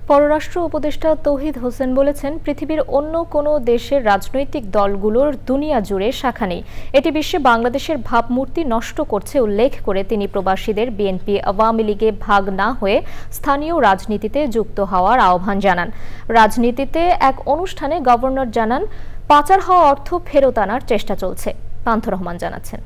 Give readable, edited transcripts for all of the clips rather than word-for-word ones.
পররাষ্ট্র উপদেষ্টা তৌহিদ হোসেন বলেছেন, পৃথিবীর অন্য কোনো দেশের রাজনৈতিক দলগুলোর দুনিয়া জুড়ে শাখা নেই। এটি বিশ্বে বাংলাদেশের ভাবমূর্তি নষ্ট করছে উল্লেখ করে তিনি প্রবাসীদের বিএনপি আওয়ামী লীগে ভাগ না হয়ে স্থানীয় রাজনীতিতে যুক্ত হওয়ার আহ্বান জানান। রাজনীতিতে এক অনুষ্ঠানে গভর্নর জানান, পাচার হওয়া অর্থ ফেরত আনার চেষ্টা চলছে। পান্থ রহমান জানাচ্ছেন।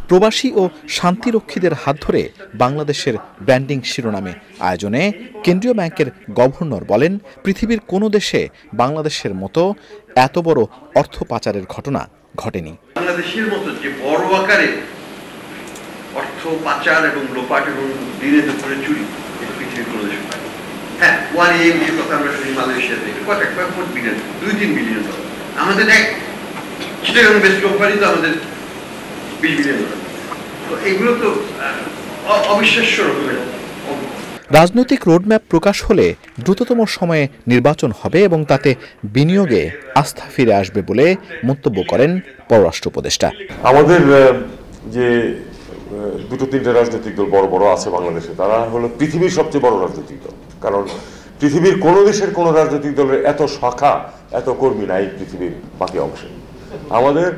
প্রবাসী ও শান্তিরক্ষীদের হাত ধরে বাংলাদেশের ব্র্যান্ডিং শিরোনামে আয়োজনে কেন্দ্রীয় ব্যাংকের গভর্নর বলেন, পৃথিবীর কোনো দেশে বাংলাদেশের মতো এত বড় অর্থ পাচারের ঘটনা ঘটেনি। বাংলাদেশের মতো যে বড় আকারে অর্থ পাচার এবং লোপাট এবং দিনে দুপুরে চুরি, এটা পৃথিবীর কোনো দেশে হয়। হ্যাঁ, ওয়ান এর কথা আমরা শুনি মালয়েশিয়া থেকে, কয়েক বিলিয়ন, 2-3 বিলিয়ন ডলার। আমাদের এক চিটাগাং বেস্ট কোম্পানি তো আমাদের 20 বিলিয়ন ডলার। তো এগুলো তো অবিশ্বাস্য রকমের। রাজনৈতিক রোডম্যাপ প্রকাশ হলে দ্রুততম সময়ে নির্বাচন হবে এবং তাতে বিনিয়োগে আস্থা ফিরে আসবে বলে মন্তব্য করেন পররাষ্ট্র উপদেষ্টা। আমাদের যে দুটো তিনটে রাজনৈতিক দল বড় বড় আছে বাংলাদেশে, তারা হলো পৃথিবীর সবচেয়ে বড় রাজনৈতিক দল। কারণ পৃথিবীর কোনো দেশের কোনো রাজনৈতিক দলের এত শাখা, এত কর্মী নাই পৃথিবীর বাকি অংশে। আমাদের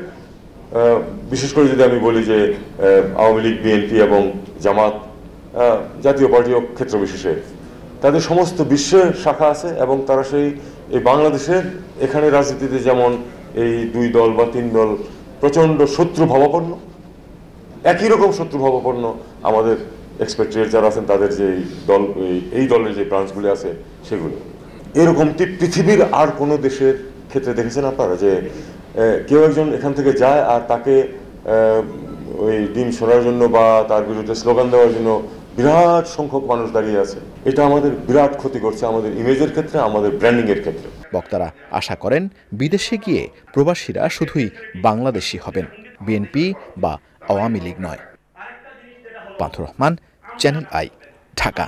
বিশেষ করে যদি আমি বলি যে আওয়ামী লীগ, বিএনপি এবং জামাত, জাতীয় পার্টিও ক্ষেত্র বিশেষে তাদের সমস্ত বিশ্বের শাখা আছে এবং তারা এই বাংলাদেশের এখানে রাজনীতিতে যেমন এই 2 দল বা 3 দল প্রচণ্ড শত্রু ভাবাপন্ন, একই রকম শত্রু ভাবাপন্ন আমাদের এক্সপেক্টেড যারা আছেন তাদের যে দল, এই দলের যে ব্রাঞ্চগুলি আছে সেগুলো। এরকম পৃথিবীর আর কোনো দেশের ক্ষেত্রে দেখেছেন আপনারা যে কেউ একজন এখান থেকে যায় আর তাকে ওই ডিম সরার জন্য বা তার বিরুদ্ধে স্লোগান দেওয়ার জন্য বিরাট সংখ্যক মানুষ দাঁড়িয়ে আছে। এটা আমাদের বিরাট ক্ষতি করছে আমাদের ইমেজের ক্ষেত্রে, আমাদের ব্র্যান্ডিং এর ক্ষেত্রে। বক্তারা আশা করেন, বিদেশে গিয়ে প্রবাসীরা শুধুই বাংলাদেশি হবেন, বিএনপি বা আওয়ামী লীগ নয়। পান্থ রহমান, চ্যানেল আই, ঢাকা।